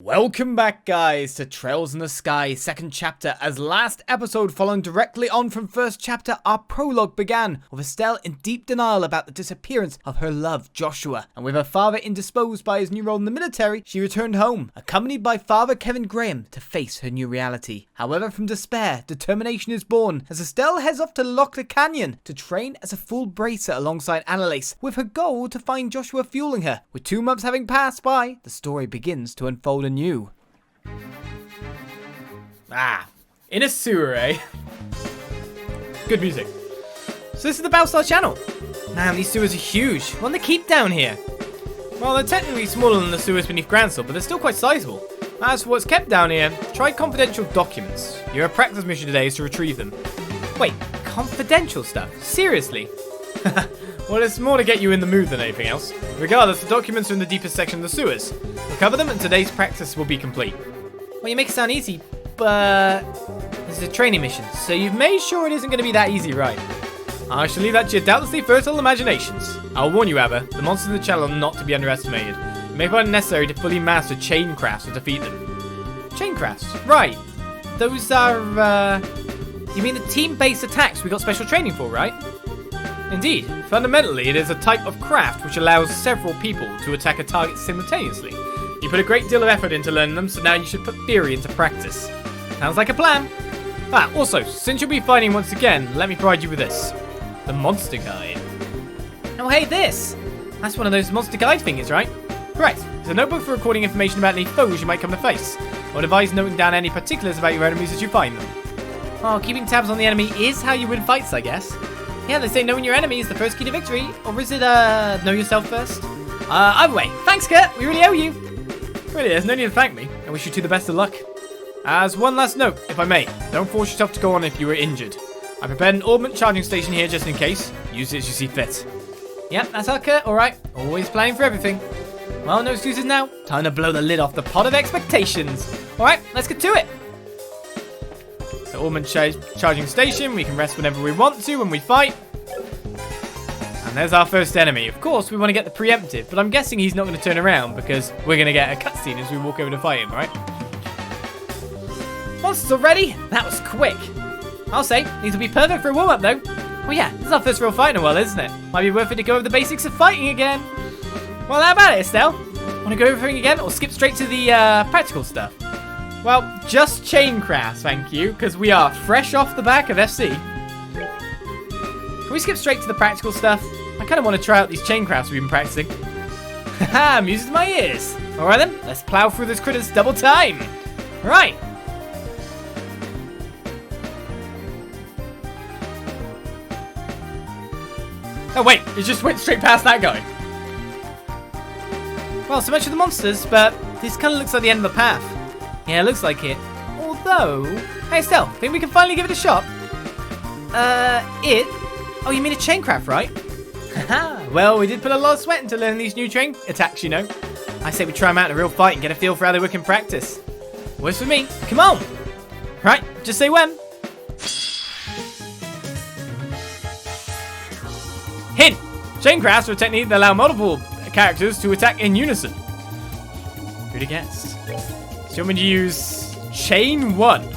Welcome back, guys, to Trails in the Sky, second chapter. As last episode, following directly on from first chapter, our prologue began with Estelle in deep denial about the disappearance of her love, Joshua. And with her father indisposed by his new role in the military, she returned home, accompanied by Father Kevin Graham, to face her new reality. However, from despair, determination is born, as Estelle heads off to Loch Canyon to train as a full bracer alongside Anelace, with her goal to find Joshua fueling her. With 2 months having passed by, the story begins to unfold anew. In a sewer, eh? Good music. So this is the Balstar Channel. Man, these sewers are huge. What do they keep down here? Well, they're technically smaller than the sewers beneath Groundsel, but they're still quite sizable. As for what's kept down here, try confidential documents. Your practice mission today is to retrieve them. Wait, confidential stuff? Seriously? Well, it's more to get you in the mood than anything else. Regardless, the documents are in the deepest section of the sewers. Recover them and today's practice will be complete. Well, you make it sound easy, but this is a training mission, so you've made sure it isn't going to be that easy, right? I shall leave that to your doubtlessly fertile imaginations. I'll warn you, however, the monsters in the channel are not to be underestimated. It may find it necessary to fully master chain crafts to defeat them. Chain crafts? Right. Those are, you mean the team-based attacks we got special training for, right? Indeed. Fundamentally, it is a type of craft which allows several people to attack a target simultaneously. You put a great deal of effort into learning them, so now you should put theory into practice. Sounds like a plan. Also, since you'll be fighting once again, let me provide you with this. The Monster Guide. Oh, hey, this! That's one of those Monster Guide thingies, right? Correct. It's a notebook for recording information about any foes you might come to face. I would advise noting down any particulars about your enemies as you find them. Oh, keeping tabs on the enemy is how you win fights, I guess. Yeah, they say knowing your enemy is the first key to victory. Or is it, know yourself first? Either way, thanks, Kurt. We really owe you. Really, there's no need to thank me. I wish you two the best of luck. As one last note, if I may, don't force yourself to go on if you are injured. I prepared an augment charging station here just in case. Use it as you see fit. Yep, that's all, Kurt. Alright. Always planning for everything. Well, no excuses now. Time to blow the lid off the pot of expectations. Alright, let's get to it. So, augment charging station. We can rest whenever we want to when we fight. And there's our first enemy. Of course, we want to get the preemptive, but I'm guessing he's not going to turn around because we're going to get a cutscene as we walk over to fight him, right? Monsters already? That was quick. I'll say, these will be perfect for a warm-up, though. Well, yeah, this is our first real fight in a while, isn't it? Might be worth it to go over the basics of fighting again. Well, how about it, Estelle? Want to go over everything again or skip straight to the practical stuff? Well, just chain crafts, thank you, because we are fresh off the back of FC. Can we skip straight to the practical stuff? I kind of want to try out these chain crafts we've been practicing. Haha, music to my ears. Alright then, let's plow through this critters double time. Right. Oh wait, it just went straight past that guy. Well, so much for the monsters, but this kind of looks like the end of the path. Yeah, it looks like it. Although... Hey, Estelle, think we can finally give it a shot? Oh, you mean a chain craft, right? Haha. Well, we did put a lot of sweat into learning these new chain attacks, you know. I say we try them out in a real fight and get a feel for how they work in practice. Works for me. Come on. Right, just say when. Hint. Chain crafts are a technique that allow multiple characters to attack in unison. Who'd have guessed? So you want me to use Chain 1.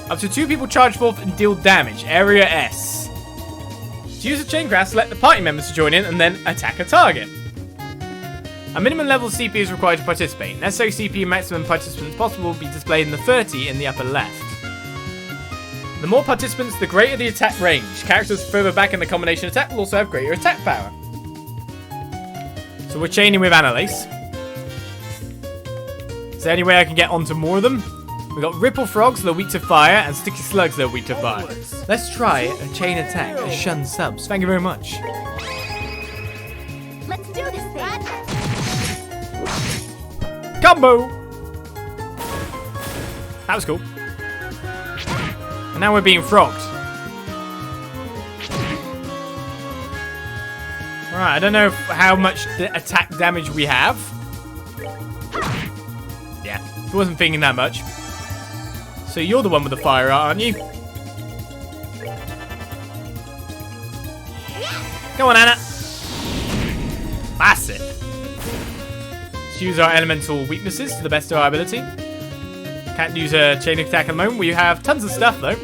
Up to 2 people charge forth and deal damage. Area S. To use a chain craft, select the party members to join in and then attack a target. A minimum level of CP is required to participate. Necessary CP and maximum participants possible will be displayed in the 30 in the upper left. The more participants, the greater the attack range. Characters further back in the combination attack will also have greater attack power. So we're chaining with Anelace. Is there any way I can get onto more of them? We've got Ripple Frogs that are weak to fire and Sticky Slugs that are weak to fire. Let's try a chain attack and shun subs. Thank you very much. Let's do this thing. Combo! That was cool. And now we're being frogged. Alright, I don't know how much attack damage we have. Yeah, I wasn't thinking that much. So you're the one with the fire, aren't you? Go on, Anna. That's it. Let's use our elemental weaknesses to the best of our ability. Can't use a chain attack at the moment. We have tons of stuff though.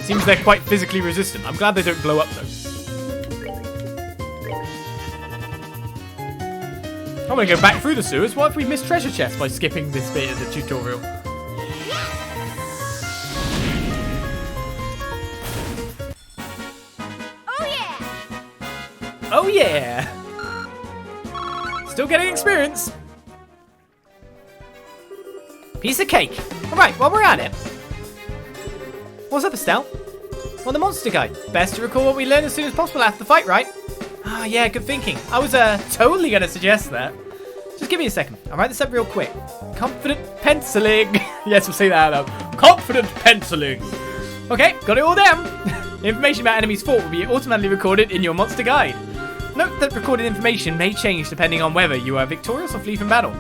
Seems they're quite physically resistant. I'm glad they don't blow up though. I'm gonna go back through the sewers. What if we miss treasure chests by skipping this bit of the tutorial? Oh yeah! Oh yeah! Still getting experience. Piece of cake. Alright, while we're at it. What's up, Estelle? Well, the monster guide. Best to recall what we learned as soon as possible after the fight, right? Ah, yeah, good thinking. I was totally going to suggest that. Just give me a second. I'll write this up real quick. Confident penciling. Yes, we'll say that out loud. Confident penciling. Okay, got it all down. Information about enemies fought will be automatically recorded in your monster guide. Note that recorded information may change depending on whether you are victorious or flee from battle.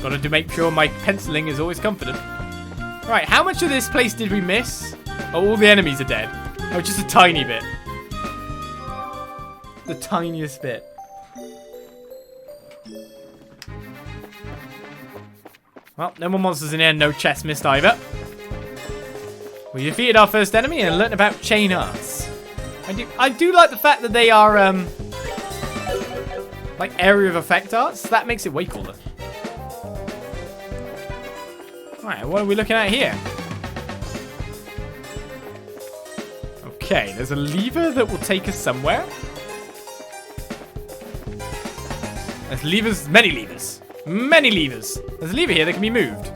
Got to make sure my penciling is always confident. Right, how much of this place did we miss? Oh, all the enemies are dead. Oh, just a tiny bit. The tiniest bit. Well, no more monsters in here, no chest missed either. We defeated our first enemy and learnt about chain arts. I do like the fact that they are, like area of effect arts. That makes it way cooler. Alright, what are we looking at here? Okay, there's a lever that will take us somewhere. There's levers, many levers. Many levers. There's a lever here that can be moved.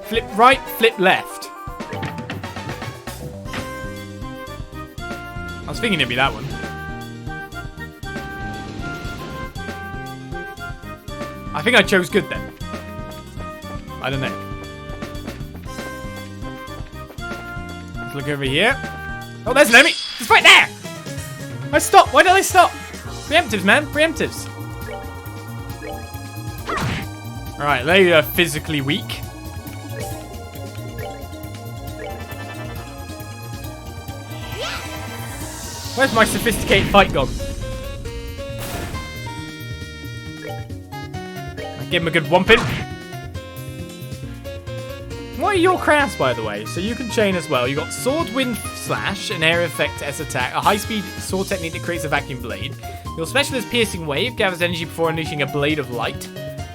Flip right, flip left. I was thinking it'd be that one. I think I chose good then. I don't know. Let's look over here. Oh, there's an enemy. It's right there. I stopped. Why did I stop? Preemptives, man. Preemptives. Alright, they are physically weak. Where's my sophisticated fight gone? I give him a good whomping. What are your crafts, by the way? So you can chain as well. You got sword, wind, slash, an area effect S attack, a high-speed sword technique that creates a vacuum blade. Your special is piercing wave, gathers energy before unleashing a blade of light.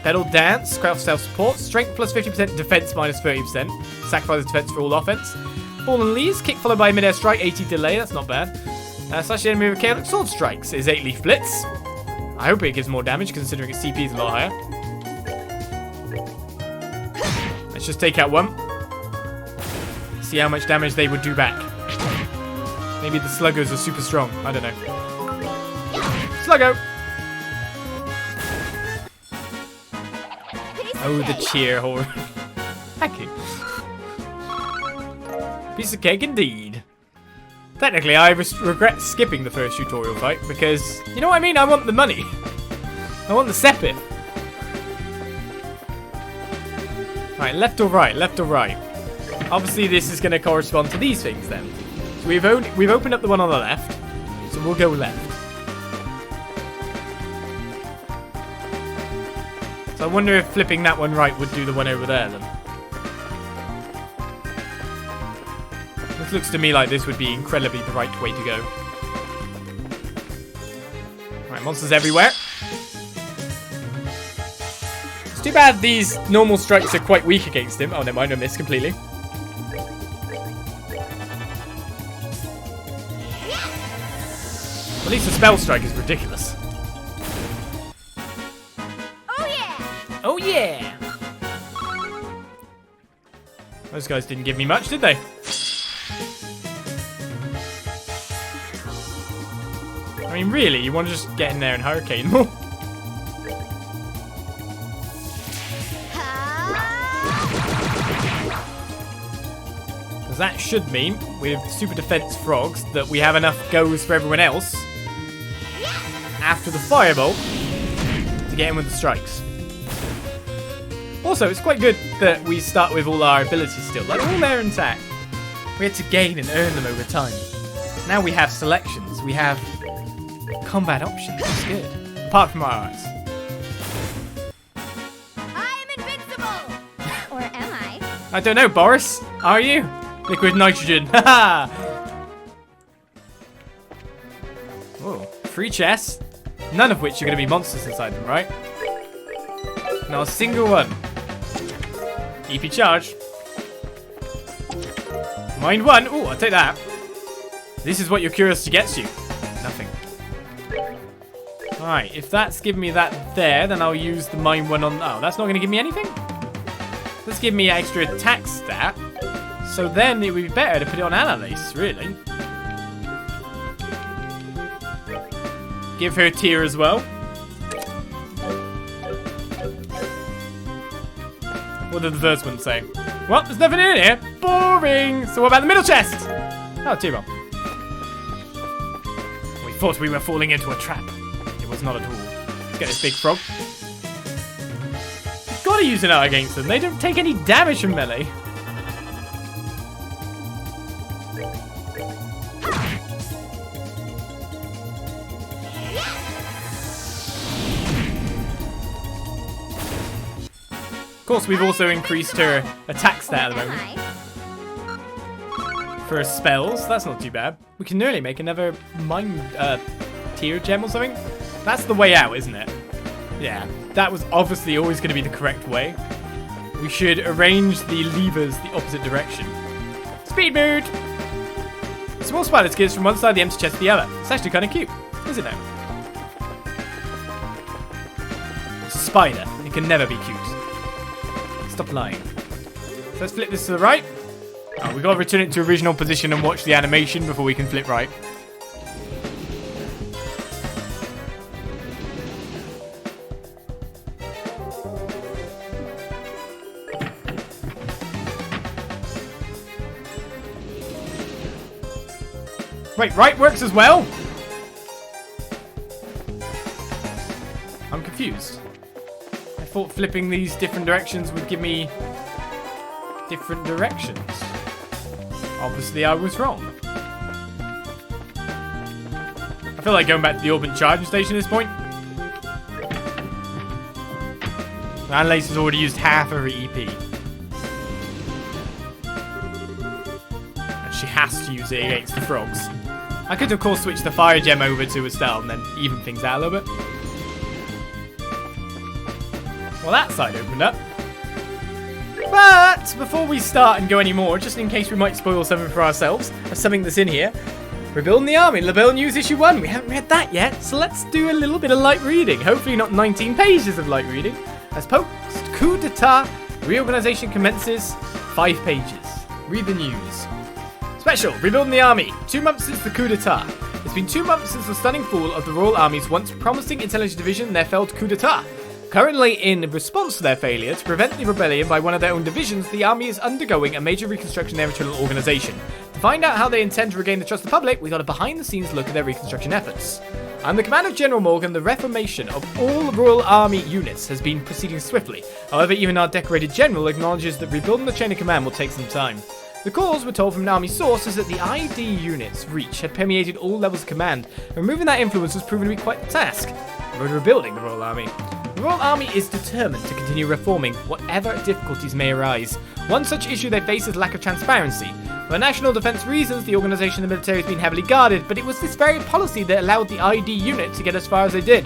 Pedal dance, craft self-support, strength plus 50%, defense minus 30%. Sacrifice defense for all offense. Fallen leaves, kick followed by mid-air strike, 80 delay, that's not bad. Slash the enemy with chaotic sword strikes is 8 leaf blitz. I hope it gives more damage considering its CP is a lot higher. Let's just take out one. See how much damage they would do back. Maybe the sluggers are super strong, I don't know. Sluggo! Oh, the cheer horn. Thank you. Piece of cake indeed. Technically, I regret skipping the first tutorial fight because, you know what I mean? I want the money. I want the sepit. Right, left or right? Left or right? Obviously, this is going to correspond to these things then. So we've opened up the one on the left, so we'll go left. So I wonder if flipping that one right would do the one over there then. This looks to me like this would be incredibly the right way to go. Right, monsters everywhere. It's too bad these normal strikes are quite weak against him. Oh, never mind, I missed completely. At least the spell strike is ridiculous. Oh yeah! Those guys didn't give me much, did they? I mean, really, you want to just get in there and hurricane them all? Because that should mean, with super defense frogs, that we have enough goes for everyone else after the firebolt to get in with the strikes. Also, it's quite good that we start with all our abilities still. Like, all they're intact. We had to gain and earn them over time. Now we have selections. We have combat options. That's good. Apart from our eyes. I'm invincible! Or am I? I don't know, Boris. Are you? Liquid nitrogen. Haha! Oh, 3 chests. None of which are going to be monsters inside them, right? Not a single one. EP charge. Mind 1. Ooh, I'll take that. This is what your curiosity gets you. Nothing. Alright, if that's giving me that there, then I'll use the mind 1 on... Oh, that's not going to give me anything? Let's give me extra attack stat. So then it would be better to put it on Anelace, really. Give her a tier as well. What did the first one say? Well, there's nothing in here. Boring. So what about the middle chest? Oh, tier bomb. We thought we were falling into a trap. It was not at all. Let's get this big frog. Gotta use an art against them. They don't take any damage from melee. Of course, we've also increased her attack stat at the moment. For her spells, that's not too bad. We can nearly make another mind tier gem or something. That's the way out, isn't it? Yeah, that was obviously always going to be the correct way. We should arrange the levers the opposite direction. Speed mood! The small spider skids from one side of the empty chest to the other. It's actually kind of cute, isn't it? It's a spider. It can never be cute. Stop lying. So let's flip this to the right. Oh, we've got to return it to original position and watch the animation before we can flip right. Wait, right works as well? I'm confused. I thought flipping these different directions would give me different directions. Obviously, I was wrong. I feel like going back to the Orban charging station at this point. Anelace has already used half of her EP. And she has to use it against the frogs. I could, of course, switch the fire gem over to Estelle and then even things out a little bit. Well, that side opened up. But before we start and go any more, just in case we might spoil something for ourselves, or something that's in here, Rebuilding the Army, Labelle News Issue 1. We haven't read that yet, so let's do a little bit of light reading. Hopefully not 19 pages of light reading. As post-coup d'etat, reorganization commences, 5 pages. Read the news. Special, Rebuilding the Army. 2 months since the coup d'etat. It's been 2 months since the stunning fall of the Royal Army's once promising intelligence division and their failed coup d'etat. Currently, in response to their failure to prevent the rebellion by one of their own divisions, the army is undergoing a major reconstruction of their internal organization. To find out how they intend to regain the trust of the public, we got a behind-the-scenes look at their reconstruction efforts. Under the command of General Morgan, the reformation of all Royal Army units has been proceeding swiftly. However, even our decorated general acknowledges that rebuilding the chain of command will take some time. The cause, we're told from an army source, is that the ID unit's reach had permeated all levels of command, and removing that influence was proven to be quite the task. We're rebuilding the Royal Army. The Royal Army is determined to continue reforming, whatever difficulties may arise. One such issue they face is lack of transparency. For national defense reasons, the organization of the military has been heavily guarded, but it was this very policy that allowed the ID unit to get as far as they did.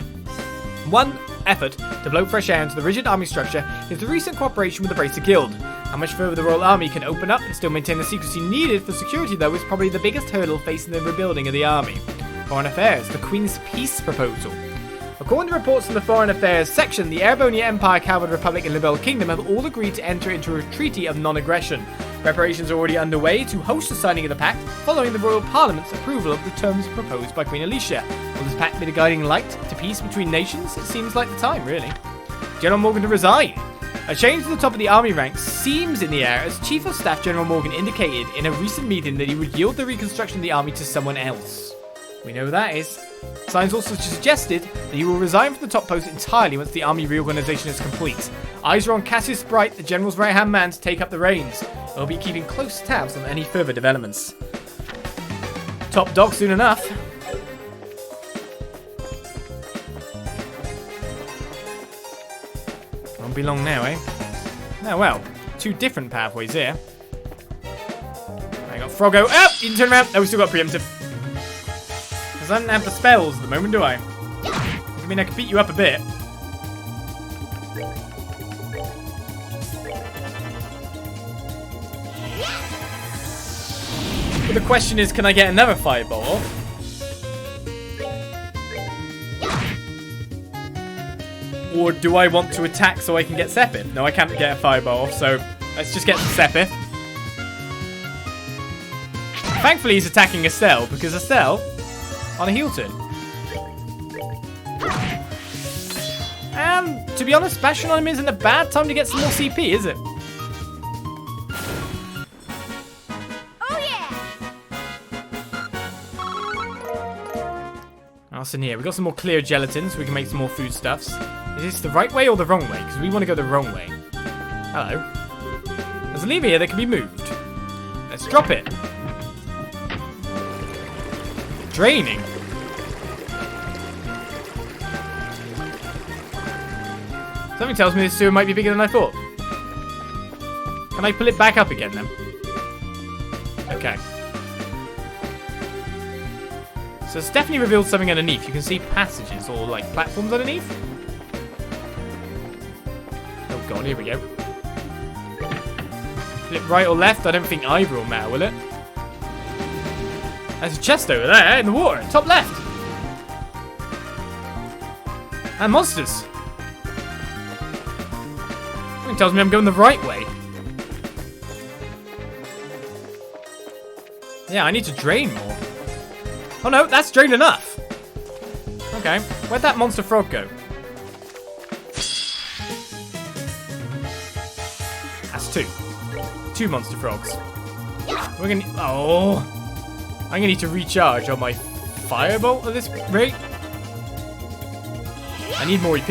One effort to blow fresh air into the rigid army structure is the recent cooperation with the Bracer Guild. How much further the Royal Army can open up and still maintain the secrecy needed for security, though, is probably the biggest hurdle facing the rebuilding of the army. Foreign Affairs, the Queen's Peace Proposal. According to reports from the Foreign Affairs section, the Arabonia Empire, Calvard Republic, and Labelle Kingdom have all agreed to enter into a treaty of non-aggression. Preparations are already underway to host the signing of the pact, following the Royal Parliament's approval of the terms proposed by Queen Alicia. Will this pact be the guiding light to peace between nations? It seems like the time, really. General Morgan to resign. A change to the top of the army ranks seems in the air, as Chief of Staff General Morgan indicated in a recent meeting that he would yield the reconstruction of the army to someone else. We know who that is. Signs also suggested that he will resign from the top post entirely once the army reorganization is complete. Eyes are on Cassius Bright, the general's right-hand man, to take up the reins. They'll be keeping close tabs on any further developments. Top dog soon enough. Won't be long now, eh? Oh, well. 2 different pathways here. I got Froggo. Oh! You can turn around. Oh, we still got preemptive. Because I don't have the spells at the moment, do I? I mean, I can beat you up a bit. But the question is, can I get another fireball off? Or do I want to attack so I can get Sepith? No, I can't get a fireball off, so let's just get Sepith. Thankfully, he's attacking Estelle, because Estelle on a heel turn. And to be honest, bashing on him isn't a bad time to get some more CP, is it? Oh yeah! What's in here? We've got some more clear gelatin so we can make some more foodstuffs. Is this the right way or the wrong way? Because we want to go the wrong way. Hello. There's a lever here that can be moved. Let's drop it. Draining. Something tells me this sewer might be bigger than I thought. Can I pull it back up again then? Okay. So it's definitely revealed something underneath. You can see passages or like platforms underneath. Oh god, here we go. Flip right or left? I don't think either will matter, will it? There's a chest over there in the water, top left. And monsters. Something tells me I'm going the right way. Yeah, I need to drain more. Oh no, that's drained enough. Okay, where'd that monster frog go? That's 2. 2 monster frogs. We're gonna... Oh! I'm gonna need to recharge on my firebolt at this rate. I need more EP.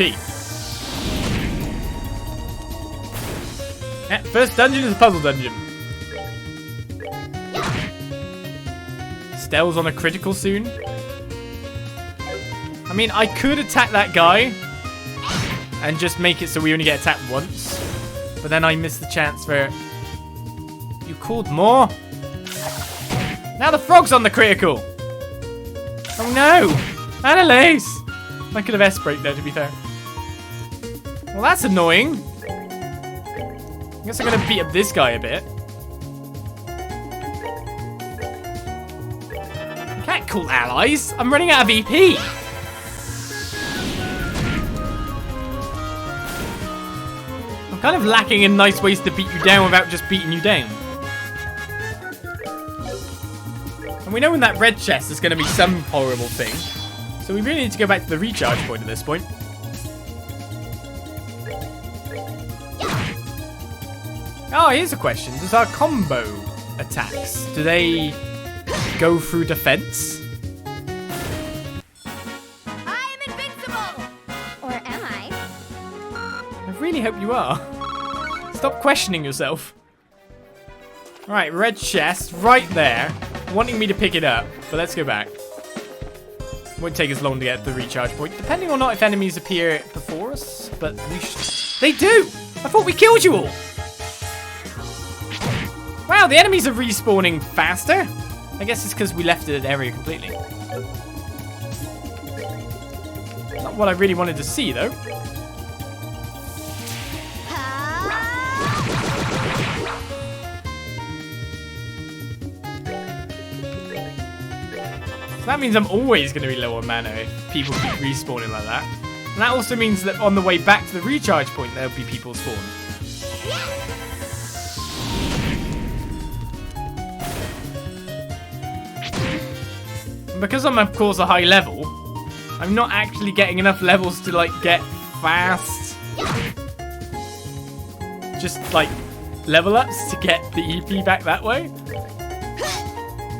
Yeah, first dungeon is a puzzle dungeon. Estelle's on a critical soon. I mean, I could attack that guy and just make it so we only get attacked once. But then I miss the chance for... You called more? Now the frog's on the critical. Oh no! Anelace! I could have S-braked there, to be fair. Well, that's annoying. I guess I'm going to beat up this guy a bit. Can't call allies. I'm running out of EP. I'm kind of lacking in nice ways to beat you down without just beating you down. And we know in that red chest there's going to be some horrible thing. So we really need to go back to the recharge point at this point. Oh, here's a question. Does our combo attacks, do they go through defense? I am invincible! Or am I? I really hope you are. Stop questioning yourself. Alright, red chest right there. Wanting me to pick it up, but let's go back. Won't take as long to get to the recharge point, depending or not if enemies appear before us, but we should... They do! I thought we killed you all! Wow, the enemies are respawning faster. I guess it's because we left an area completely. Not what I really wanted to see, though. So that means I'm always going to be low on mana if people keep respawning like that. And that also means that on the way back to the recharge point, there'll be people spawned. And because I'm, of course, a high level, I'm not actually getting enough levels to, like, get fast. Just, like, level ups to get the EP back that way.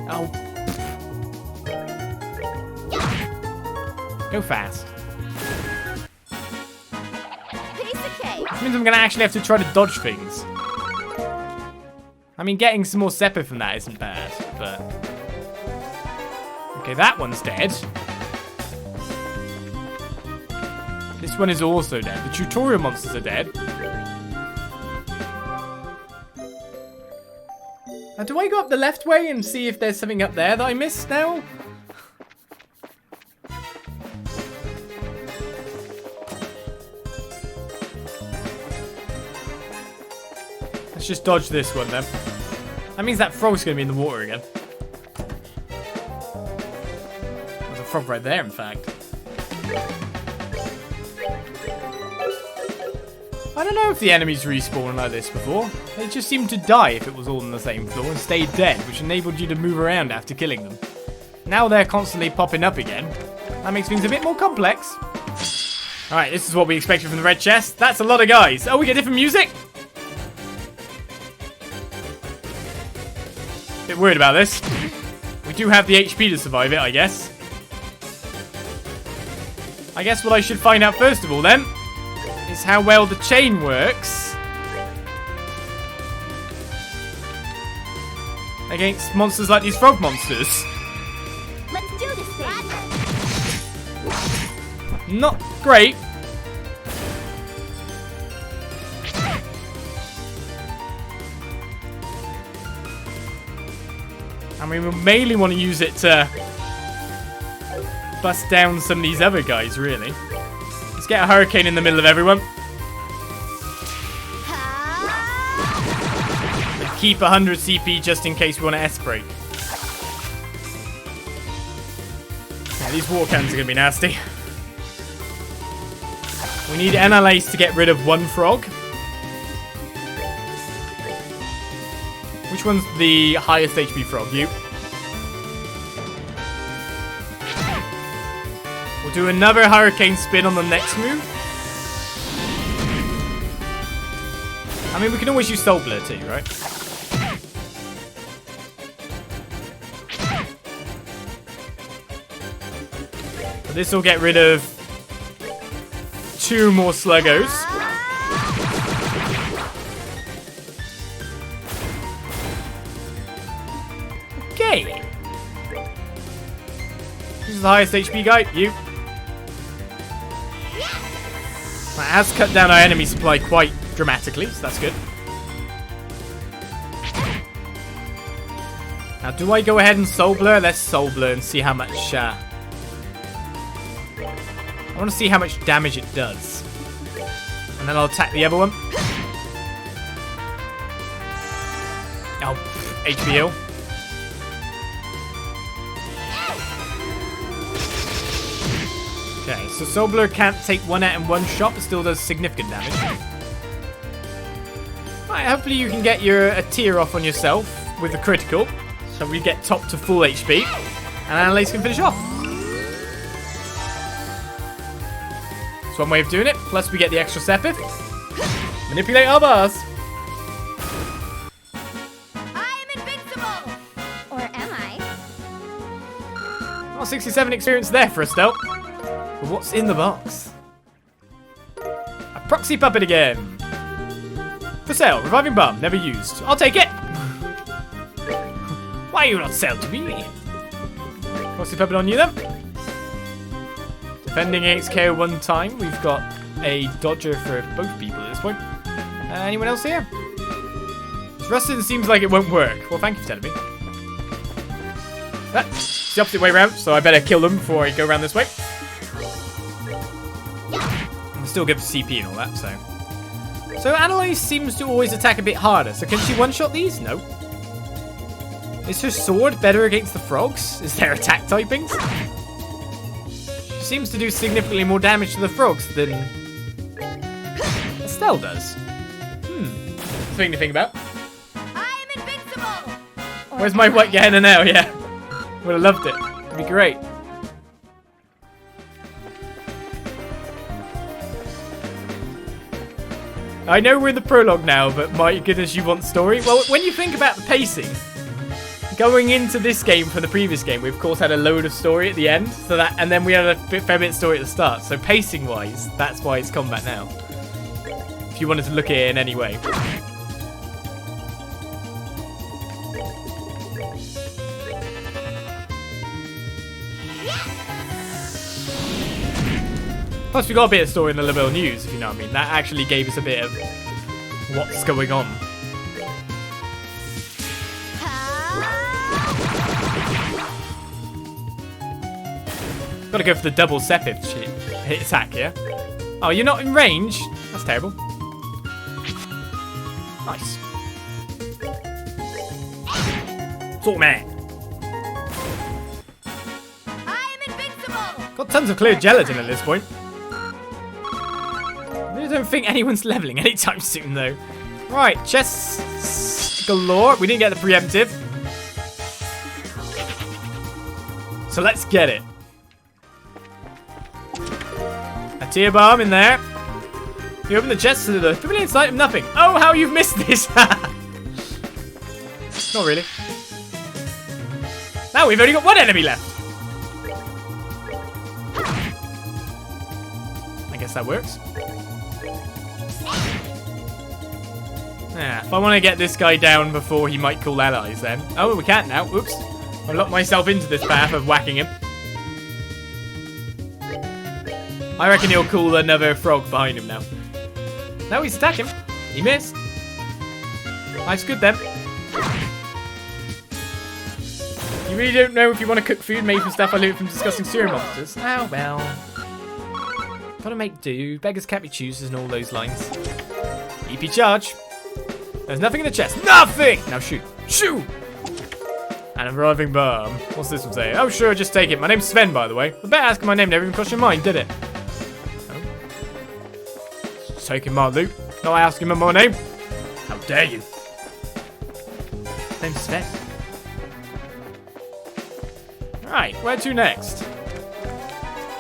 Oh. Go fast. Piece of cake. Which means I'm going to actually have to try to dodge things. I mean, getting some more Sepith from that isn't bad, but... Okay, that one's dead. This This one is also dead. The tutorial monsters are dead. Now, do I go up the left way and see if there's something up there that I missed now? Let's just dodge this one then. That means that frog's going to be in the water again. There's a frog right there, in fact. I don't know if the enemies respawned like this before. They just seemed to die if it was all on the same floor and stayed dead, which enabled you to move around after killing them. Now they're constantly popping up again. That makes things a bit more complex. Alright, this is what we expected from the red chest. That's a lot of guys. Oh, we get different music? Bit worried about this. We do have the HP to survive it, I guess. I guess what I should find out first of all then is how well the chain works against monsters like these frog monsters. Let's do this thing. Not great. I mean, we mainly want to use it to bust down some of these other guys, really. Let's get a hurricane in the middle of everyone. And keep 100 CP just in case we want to S-break. Yeah, these water cannons are going to be nasty. We need Anelace to get rid of one frog. Which one's the highest HP frog? You. We'll do another hurricane spin on the next move. I mean, we can always use Soul Blur too, right? But this will get rid of 2 more sluggos. Okay. This is the highest HP guy. You. That has cut down our enemy supply quite dramatically, so that's good. Now, do I go ahead and Soul Blur? Let's Soul Blur and see how much... I want to see how much damage it does. And then I'll attack the other one. Oh, HP heal. Okay, so Soul Blur can't take 1 out in one shot, but still does significant damage. Alright, hopefully you can get a tier off on yourself with the critical. So we get top to full HP. And Anelace can finish off. That's one way of doing it. Plus we get the extra Sepith. Manipulate our bars. I am invincible! Or am I? Oh, 67 experience there for Estelle. But what's in the box? A proxy puppet again. For sale, reviving bomb, never used. I'll take it. Why you not sell to me? Proxy puppet on you then. Defending against KO 1 time. We've got a dodger for both people at this point. Anyone else here? Rustin seems like it won't work. Well, thank you for telling me. That's the opposite way around, so I better kill them before I go around this way. I'm still good for CP and all that, so. So Anelace seems to always attack a bit harder. So can she one-shot these? No. Is her sword better against the frogs? Is there attack typings? She seems to do significantly more damage to the frogs than Estelle does. Thing to think about. I am invincible! Where's my white Gehenna now? Yeah. Would have loved it. It'd be great. I know we're in the prologue now, but my goodness, you want story? Well, when you think about the pacing, going into this game from the previous game, we of course had a load of story at the end, so that, and then we had a fair bit of story at the start. So pacing-wise, that's why it's combat now. If you wanted to look at it in any way. Plus, we got a bit of story in the little news, if you know what I mean. That actually gave us a bit of what's going on. Gotta go for the double sepith hit attack, yeah? Oh, you're not in range? That's terrible. Nice. Sort man. I'm invincible. Got tons of clear gelatin at this point. I really don't think anyone's leveling anytime soon, though. Right, chests galore. We didn't get the preemptive. So let's get it. A tear bomb in there. You open the chest to the pavilion site of nothing. Oh, how you've missed this. Not really. Now we've only got one enemy left. I guess that works. Yeah, if I want to get this guy down before he might call allies then. Oh, we can't now. Oops. I locked myself into this path of whacking him. I reckon he'll call another frog behind him now. No, he's attacking. He missed. Life's good then. You really don't know if you want to cook food made from stuff I loot from disgusting sewer monsters? Oh, well. Gotta make do. Beggars can't be choosers and all those lines. EP charge. There's nothing in the chest. Nothing! Now shoot. Shoot! And a reviving bomb. What's this one say? Oh, sure, just take it. My name's Sven, by the way. I bet asking my name never even crossed your mind, did it? Oh. Just taking my loot. No, I ask him my name. How dare you? Name's Sven. Right, where to next?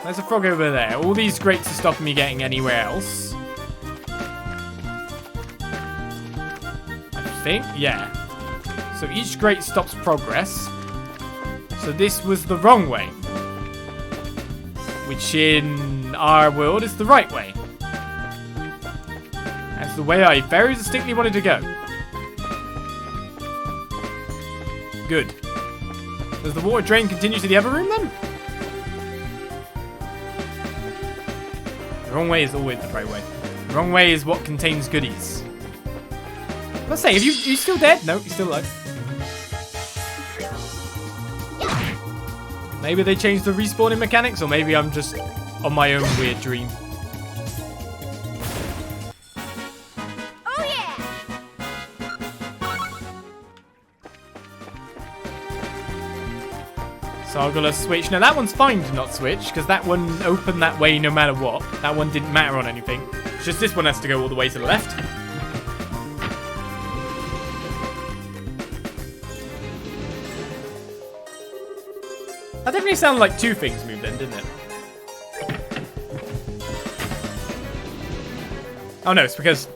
There's a frog over there. All these grates are stopping me getting anywhere else. I think, yeah. So each grate stops progress. So this was the wrong way. Which in our world is the right way. That's the way I very distinctly wanted to go. Good. Does the water drain continue to the other room then? The wrong way is always the right way. The wrong way is what contains goodies. Let's say, are you still dead? No, he's still alive. Maybe they changed the respawning mechanics, or maybe I'm just on my own weird dream. Oh yeah! So I've got to switch. Now that one's fine to not switch, because that one opened that way no matter what. That one didn't matter on anything. It's just this one has to go all the way to the left. That definitely sounded like two things moved then, didn't it? Oh no, it's because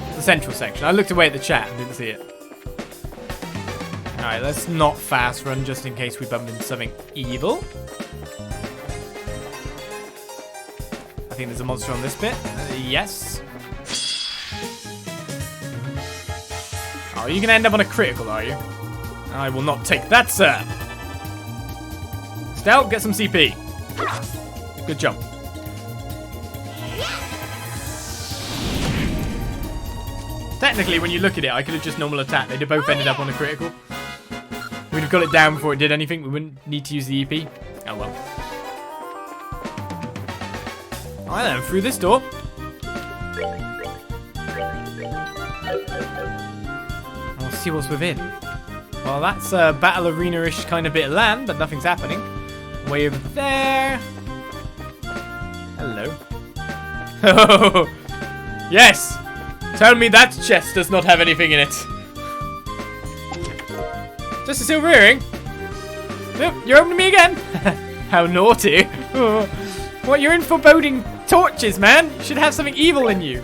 it's the central section. I looked away at the chat and didn't see it. Alright, let's not fast run just in case we bump into something evil. I think there's a monster on this bit. Yes. Oh, you're going to end up on a critical, are you? I will not take that, sir. Estelle, get some CP. Good job. Technically, when you look at it, I could have just normal attacked. They'd have both ended up on a critical. We'd have got it down before it did anything. We wouldn't need to use the EP. Oh well. Alright then, through this door. I'll see what's within. Well, that's a battle arena-ish kind of bit of land, but nothing's happening. Way over there. Hello. Oh, yes! Tell me that chest does not have anything in it. Just a silver earring? Nope, you're opening me again. How naughty. Oh. What, you're in foreboding torches, man. You should have something evil in you.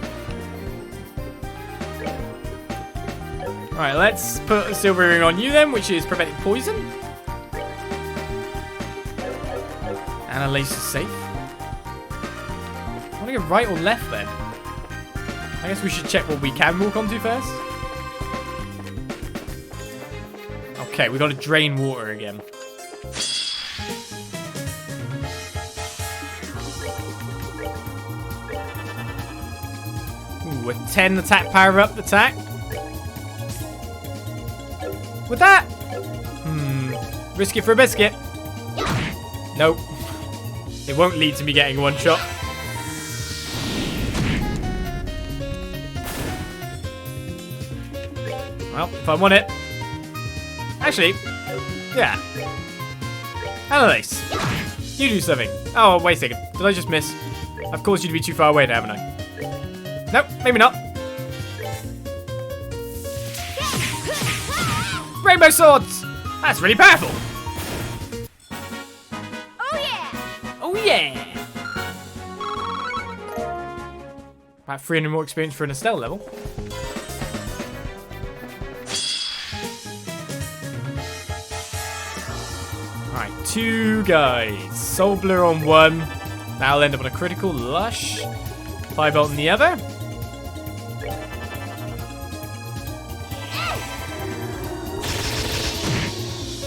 Alright, let's put a silver earring on you then, which is preventing poison. Anelace is safe. I want to go right or left then? I guess we should check what we can walk onto first. Okay, we got to drain water again. with 10 attack power up attack. With that? Risk it for a biscuit. Nope. It won't lead to me getting one shot. Well, if I want it. Actually, yeah. Anelace, you do something. Oh, wait a second. Did I just miss? I've caused you to be too far away, haven't I? Nope, maybe not. Rainbow swords! That's really powerful. Oh yeah! Oh yeah! About 300 more experience for an Estelle level. Alright, 2 guys. Soul Blur on 1. That'll end up on a critical. Lush. Firebolt on the other.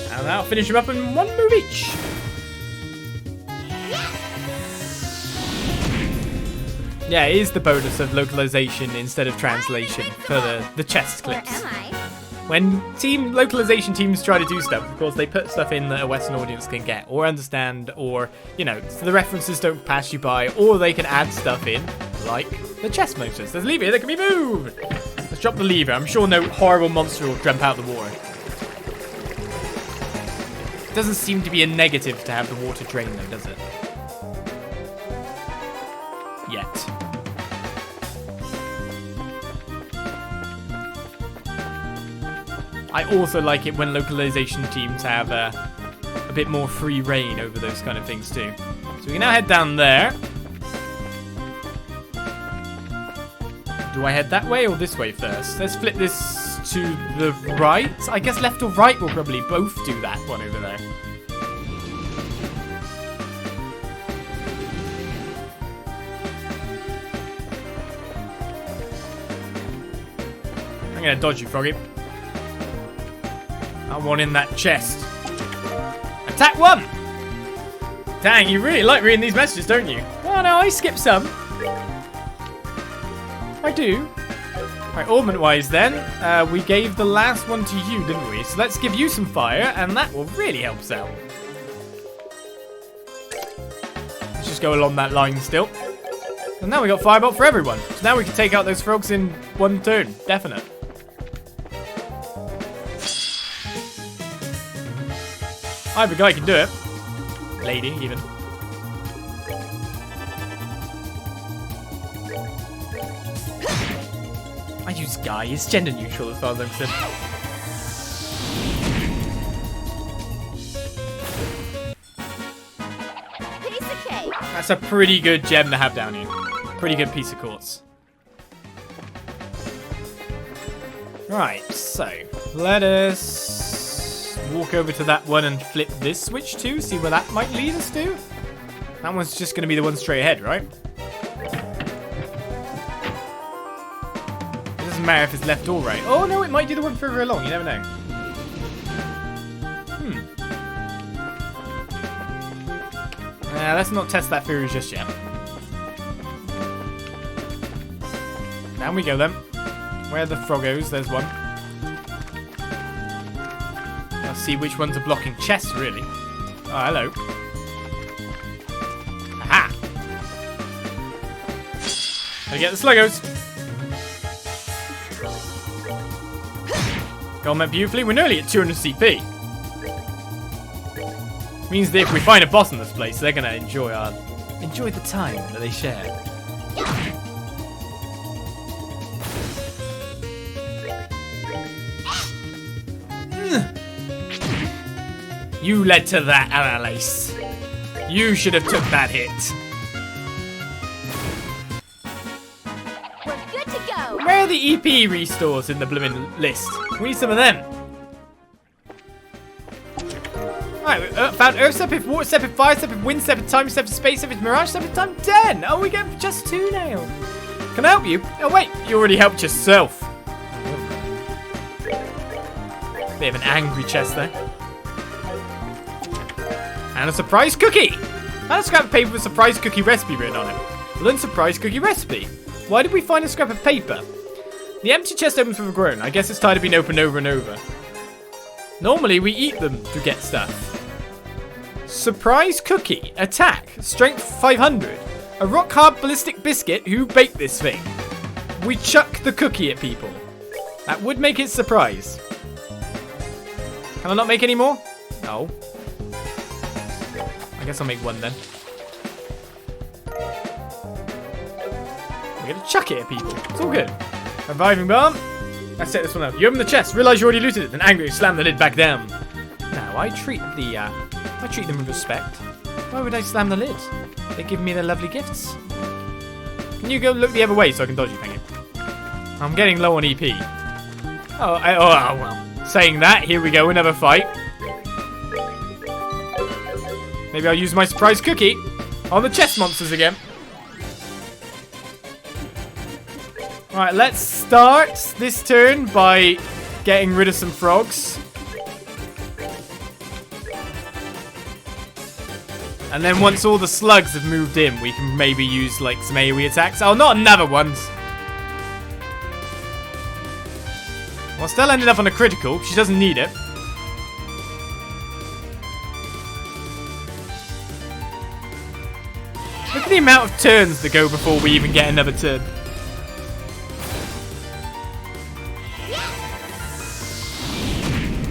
And that'll finish him up in 1 move each. Yeah, it is the bonus of localization instead of translation for the chest clips. Or am I? When localization teams try to do stuff, of course, they put stuff in that a Western audience can get or understand, or, you know, so the references don't pass you by, or they can add stuff in, like the chest motors. There's a lever that can be moved. Let's drop the lever. I'm sure no horrible monster will jump out of the water. Doesn't seem to be a negative to have the water drain, though, does it? Yet. I also like it when localization teams have a bit more free reign over those kind of things too. So we can now head down there. Do I head that way or this way first? Let's flip this to the right. I guess left or right will probably both do that one over there. I'm gonna dodge you, Froggy. I want in that chest. Attack 1! Dang, you really like reading these messages, don't you? Oh no, I skipped some. I do. Right, augment-wise then, we gave the last one to you, didn't we? So let's give you some fire, and that will really help us out. Let's just go along that line still. And now we got Firebolt for everyone. So now we can take out those frogs in 1 turn. Definite. Either guy can do it. Lady, even. I use guy. It's gender neutral as far as I'm concerned. Piece of cake. That's a pretty good gem to have down here. Pretty good piece of quartz. Right, so let us walk over to that one and flip this switch too. See where that might lead us to. That one's just going to be the one straight ahead, right? It doesn't matter if it's left or right. Oh no, it might do the one further along. You never know. Let's not test that theory just yet. Down we go then. Where are the froggos? There's one. Let's see which ones are blocking chests, really. Oh, hello. Aha! Gotta get the sluggos. Gone that beautifully. We're nearly at 200 CP. Means that if we find a boss in this place, they're gonna enjoy the time that they share. You led to that, Anelace. You should have took that hit. We're good to go. Where are the EP restores in the blooming list? We need some of them. Alright, found Earth Step, Water Step, Fire Step, Wind Step, Time Step, Space Step, Mirage Step, Time 10. Oh, we get just 2 now. Can I help you? Oh wait, you already helped yourself. Bit of an angry chest there. And a surprise cookie! And a scrap of paper with surprise cookie recipe written on it. Learn surprise cookie recipe. Why did we find a scrap of paper? The empty chest opens with a groan. I guess it's tired of being opened over and over. Normally, we eat them to get stuff. Surprise cookie. Attack. Strength 500. A rock-hard ballistic biscuit. Who baked this thing? We chuck the cookie at people. That would make it surprise. Can I not make any more? No. I guess I'll make one then. We're gonna chuck it at people. It's all good. Reviving bomb. Let's set this one up. You open the chest, realize you already looted it, then angrily slam the lid back down. Now I treat them with respect. Why would I slam the lid? They give me their lovely gifts. Can you go look the other way so I can dodge you, thank you? I'm getting low on EP. Oh well. Saying that, here we go, another fight. Maybe I'll use my surprise cookie on the chest monsters again. Alright, let's start this turn by getting rid of some frogs. And then once all the slugs have moved in, we can maybe use like some AoE attacks. Oh, not another one. Well, Stella ended up on a critical. She doesn't need it. Look at the amount of turns that go before we even get another turn.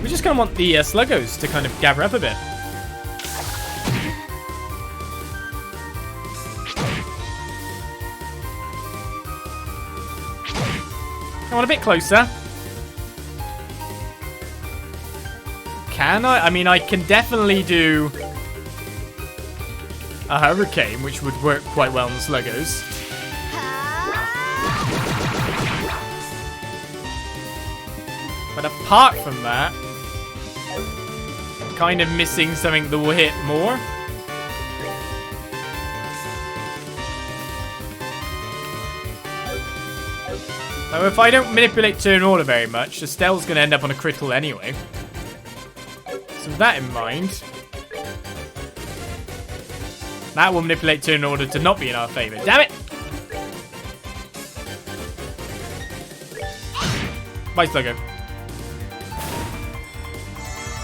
We just kind of want the sluggos to kind of gather up a bit. Come on, a bit closer. Can I? I mean, I can definitely do a hurricane, which would work quite well on the sluggos. But apart from that, I'm kind of missing something that will hit more. So if I don't manipulate turn order very much, Estelle's going to end up on a critical anyway. So with that in mind, that will manipulate turn order to not be in our favour. Damn it! Bye, Sluggo.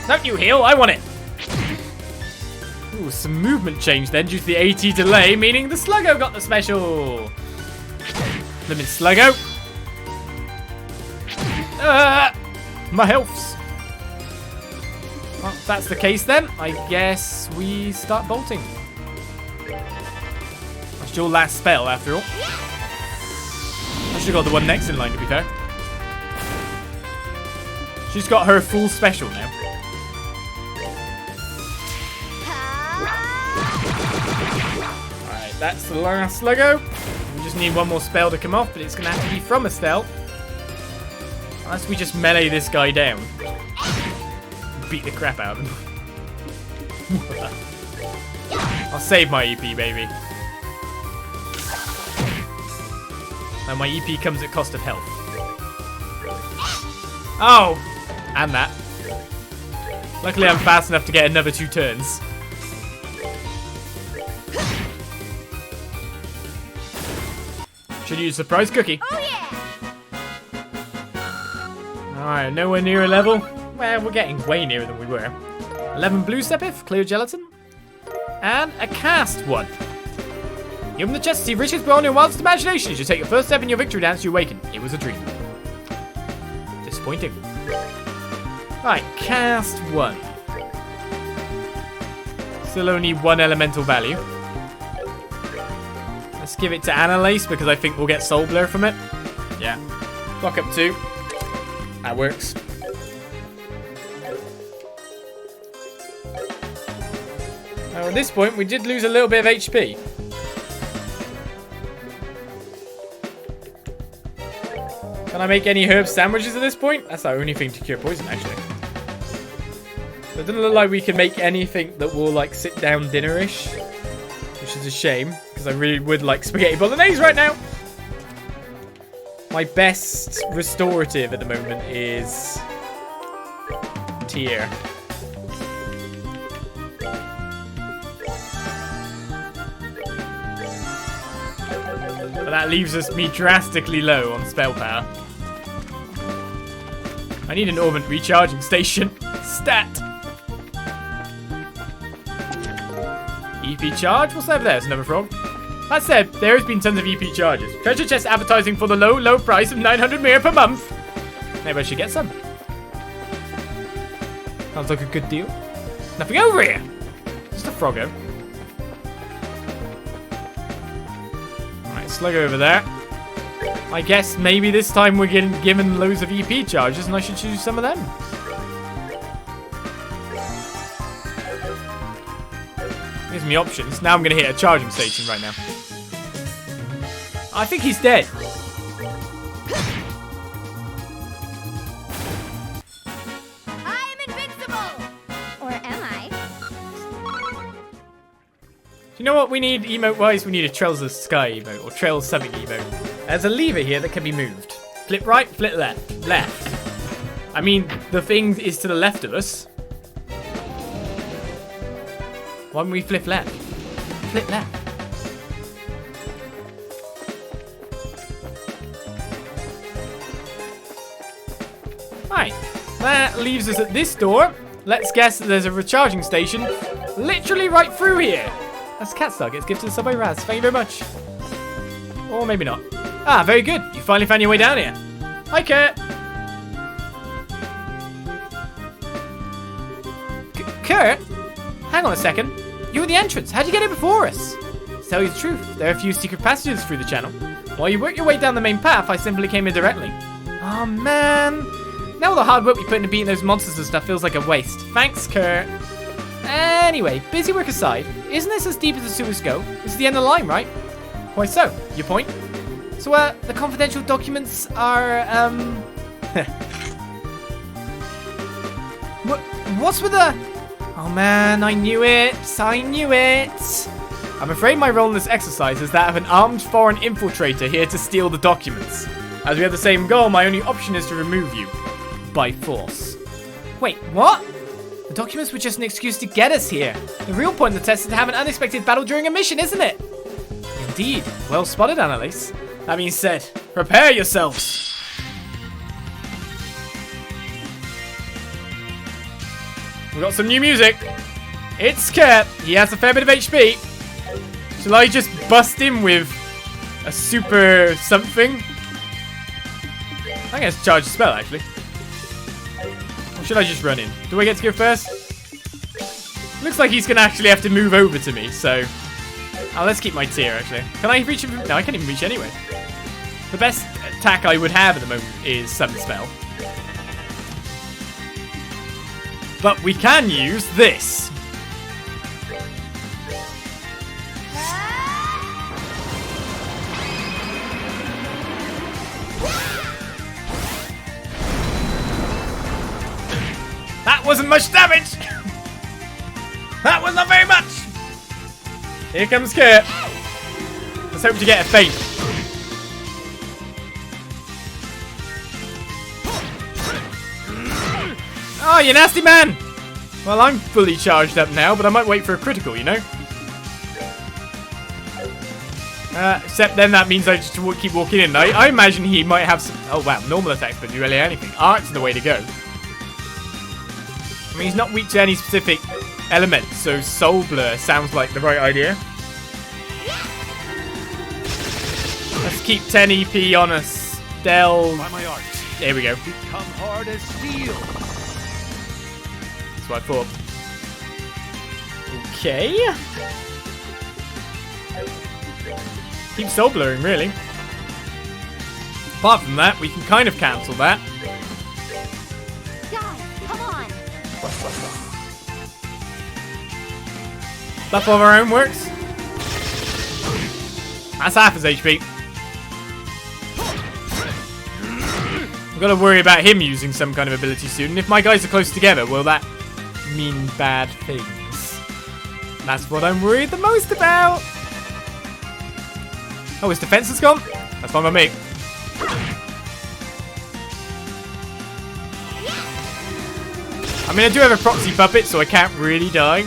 Don't you heal, I want it! Ooh, some movement change then due to the AT delay, meaning the Sluggo got the special! Limit Sluggo. My health's. Well, if that's the case then, I guess we start bolting. That's your last spell after all. I should have got the one next in line to be fair. She's got her full special now. Alright, that's the last Sluggo. We just need one more spell to come off, but it's going to have to be from Estelle. Unless we just melee this guy down. Beat the crap out of him. I'll save my EP, baby. And my EP comes at cost of health. Oh! And that. Luckily I'm fast enough to get another 2 turns. Should use surprise cookie. Oh yeah! Alright, nowhere near a level. Well, we're getting way nearer than we were. 11 blue sepith, clear gelatin, and a cast one. You open the chest to see riches beyond your wildest imagination. You take your first step in your victory dance, you awaken. It was a dream. Disappointing. Right, cast one. Still only 1 elemental value. Let's give it to Anelace because I think we'll get Soul Blur from it. Yeah. Block up 2. That works. Now at this point, we did lose a little bit of HP. Can I make any herb sandwiches at this point? That's our only thing to cure poison, actually. So it doesn't look like we can make anything that will, like, sit down dinner-ish. Which is a shame, because I really would like spaghetti bolognese right now. My best restorative at the moment is Tier. But that leaves me drastically low on spell power. I need an orbit recharging station. Stat. EP charge? What's over there? It's another frog. That said, there has been tons of EP charges. Treasure chest advertising for the low, low price of 900 mira per month. Maybe I should get some. Sounds like a good deal. Nothing over here. Just a froggo. Alright, slug over there. I guess maybe this time we're getting given loads of EP charges and I should choose some of them. Here's my options. Now I'm going to hit a charging station right now. I think he's dead. I'm invincible! Or am I? Do you know what we need emote-wise? We need a Trails of the Sky emote, or Trails something emote. There's a lever here that can be moved. Flip right, flip left. Left. I mean, the thing is to the left of us. Why don't we flip left? Flip left. Right. That leaves us at this door. Let's guess that there's a recharging station literally right through here. That's Cat Star gets gifted to Subway Raz. Thank you very much. Or maybe not. Ah, very good. You finally found your way down here. Hi, Kurt. Kurt? Hang on a second. You were the entrance. How'd you get here before us? To tell you the truth, there are a few secret passages through the channel. While you work your way down the main path, I simply came in directly. Oh, man. Now all the hard work we put into beating those monsters and stuff feels like a waste. Thanks, Kurt. Anyway, busy work aside, isn't this as deep as the sewers go? This is the end of the line, right? Why so? Your point? So, the confidential documents are, What's with the... Oh man, I knew it. I knew it. I'm afraid my role in this exercise is that of an armed foreign infiltrator here to steal the documents. As we have the same goal, my only option is to remove you. By force. Wait, what? The documents were just an excuse to get us here. The real point of the test is to have an unexpected battle during a mission, isn't it? Indeed. Well spotted, Anelace. That being said, prepare yourselves. We got some new music. It's Kurt. He has a fair bit of HP. Shall I just bust him with a super something? I guess charge the spell, actually. Or should I just run in? Do I get to go first? Looks like he's going to actually have to move over to me, so... Oh, let's keep my tier, actually. Can I reach him? No, I can't even reach anyway. The best attack I would have at the moment is Summon Spell. But we can use this. That wasn't much damage. That was not very much. Here comes Kurt. Let's hope to get a feint. Oh, you nasty man! Well, I'm fully charged up now, but I might wait for a critical, you know? Except then that means I just keep walking in. I imagine he might have some... Oh, wow. Normal attacks, but do really anything. Art's the way to go. I mean, he's not weak to any specific element, so Soul Blur sounds like the right idea. Let's keep 10 EP on us. Estelle. There we go. Become hard as steel. That's what I thought. Okay. Keep soul blurring, really. Apart from that, we can kind of cancel that. Guys, come on. Buff of our own works. That's half his HP. I've got to worry about him using some kind of ability soon. And if my guys are close together, will that mean bad things? That's what I'm worried the most about. Oh, his defense is gone? That's fine by me. I mean, I do have a proxy puppet, so I can't really die.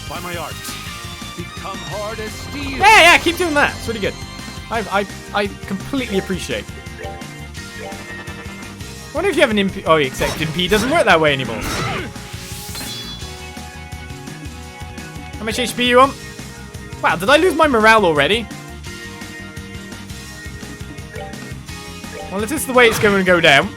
By my art, become hard as steel. Yeah, keep doing that. It's really good. I completely appreciate. I wonder if you have an MP. Oh, except MP doesn't work that way anymore. How much HP you on? Wow, did I lose my morale already? Well, if this is the way it's going to go down.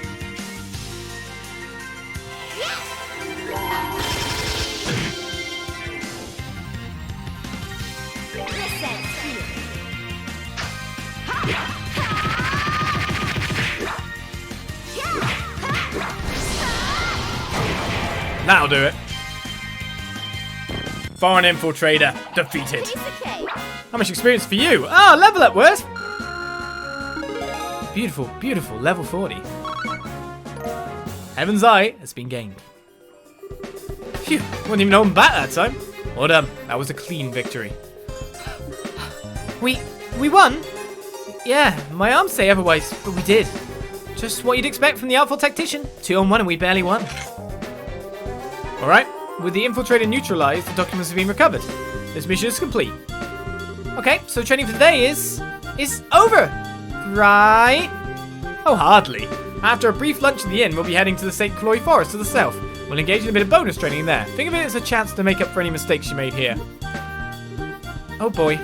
That'll do it. Foreign infiltrator defeated. Kiseki. How much experience for you? Ah, level up, Worth. Beautiful, beautiful. Level 40. Heaven's Eye has been gained. Phew, wasn't even holding back that time. Well done. That was a clean victory. We won? Yeah, my arms say otherwise, but we did. Just what you'd expect from the Artful Tactician. 2-on-1 and we barely won. Alright, with the infiltrator neutralized, the documents have been recovered. This mission is complete. Okay, so training for today is over. Right? Oh, hardly. After a brief lunch in the inn, we'll be heading to the St. Croix Forest to the south. We'll engage in a bit of bonus training there. Think of it as a chance to make up for any mistakes you made here. Oh boy.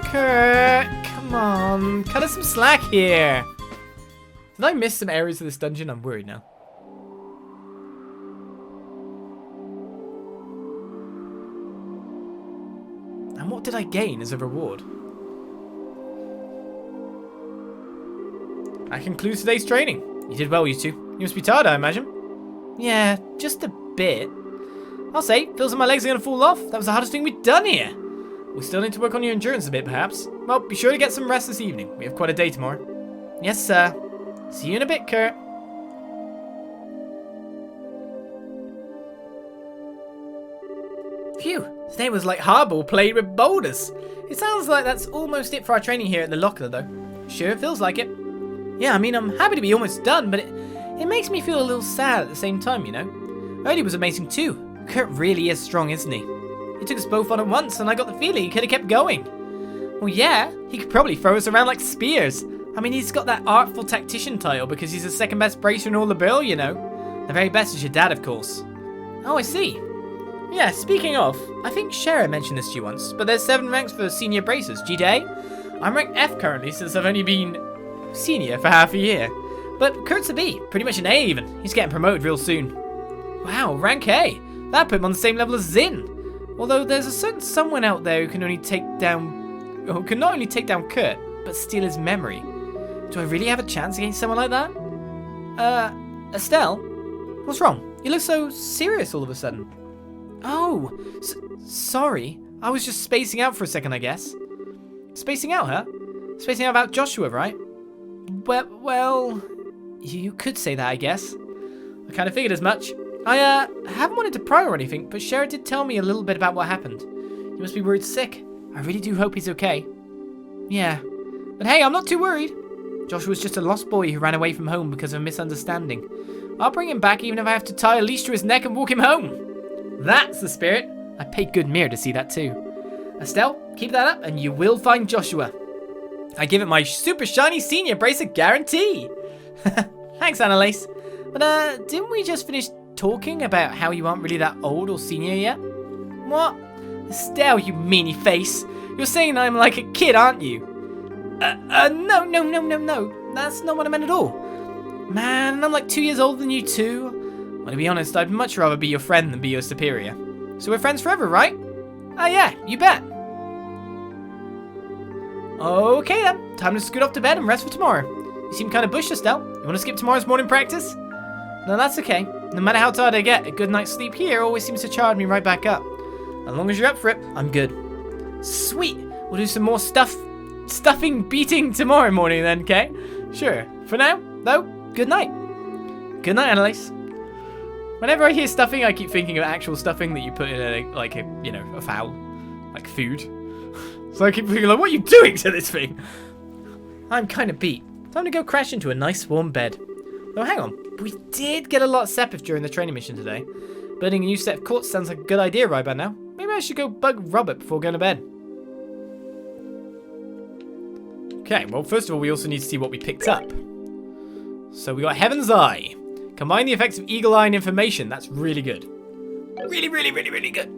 Kurt, come on. Cut us some slack here. Did I miss some areas of this dungeon? I'm worried now. And what did I gain as a reward? That concludes today's training. You did well, you two. You must be tired, I imagine. Yeah, just a bit. I'll say, feels like my legs are going to fall off. That was the hardest thing we've done here. We still need to work on your endurance a bit, perhaps. Well, be sure to get some rest this evening. We have quite a day tomorrow. Yes, sir. See you in a bit, Kurt. Phew, today was like hardball played with boulders. It sounds like that's almost it for our training here at the locker, though. Sure, it feels like it. Yeah, I mean, I'm happy to be almost done, but it makes me feel a little sad at the same time, you know? Early was amazing too. Kurt really is strong, isn't he? He took us both on at once, and I got the feeling he could have kept going. Well, yeah, he could probably throw us around like spears. I mean, he's got that Artful Tactician title because he's the second best bracer in all the bill, you know? The very best is your dad, of course. Oh, I see. Yeah, speaking of, I think Shara mentioned this to you once, but there's 7 ranks for senior bracers. G-Day? I'm ranked F currently since I've only been senior for half a year. But Kurt's a B, pretty much an A even. He's getting promoted real soon. Wow, rank A. That put him on the same level as Zin. Although there's a certain someone out there who can not only take down Kurt, but steal his memory. Do I really have a chance against someone like that? Estelle? What's wrong? You look so serious all of a sudden. Oh, sorry. I was just spacing out for a second, I guess. Spacing out, huh? Spacing out about Joshua, right? Well, you could say that, I guess. I kind of figured as much. I haven't wanted to pry or anything, but Shara did tell me a little bit about what happened. You must be worried sick. I really do hope he's okay. Yeah. But hey, I'm not too worried. Joshua's just a lost boy who ran away from home because of a misunderstanding. I'll bring him back even if I have to tie a leash to his neck and walk him home. That's the spirit. I paid good mirror to see that too. Estelle, keep that up and you will find Joshua. I give it my super shiny senior bracer guarantee. Thanks, Anelace. But didn't we just finish talking about how you aren't really that old or senior yet? What? Estelle, you meanie face. You're saying I'm like a kid, aren't you? No. That's not what I meant at all. Man, I'm like 2 years older than you too. Well, to be honest, I'd much rather be your friend than be your superior. So we're friends forever, right? Ah, yeah, you bet. Okay then, time to scoot off to bed and rest for tomorrow. You seem kind of bushed, Estelle. You want to skip tomorrow's morning practice? No, that's okay. No matter how tired I get, a good night's sleep here always seems to charge me right back up. As long as you're up for it, I'm good. Sweet. We'll do some more stuffing beating tomorrow morning then, okay? Sure. For now, though, good night. Good night, Anelace. Whenever I hear stuffing, I keep thinking of actual stuffing that you put in a fowl, like food. So I keep thinking, like, what are you doing to this thing? I'm kind of beat. Time to go crash into a nice warm bed. Though hang on, we did get a lot of Sepith during the training mission today. Building a new set of courts sounds like a good idea right about now. Maybe I should go bug Robert before going to bed. Okay, well, first of all, we also need to see what we picked up. So we got Heaven's Eye. Combine the effects of Eagle Eye and Information. That's really good. Really, really, really, really good.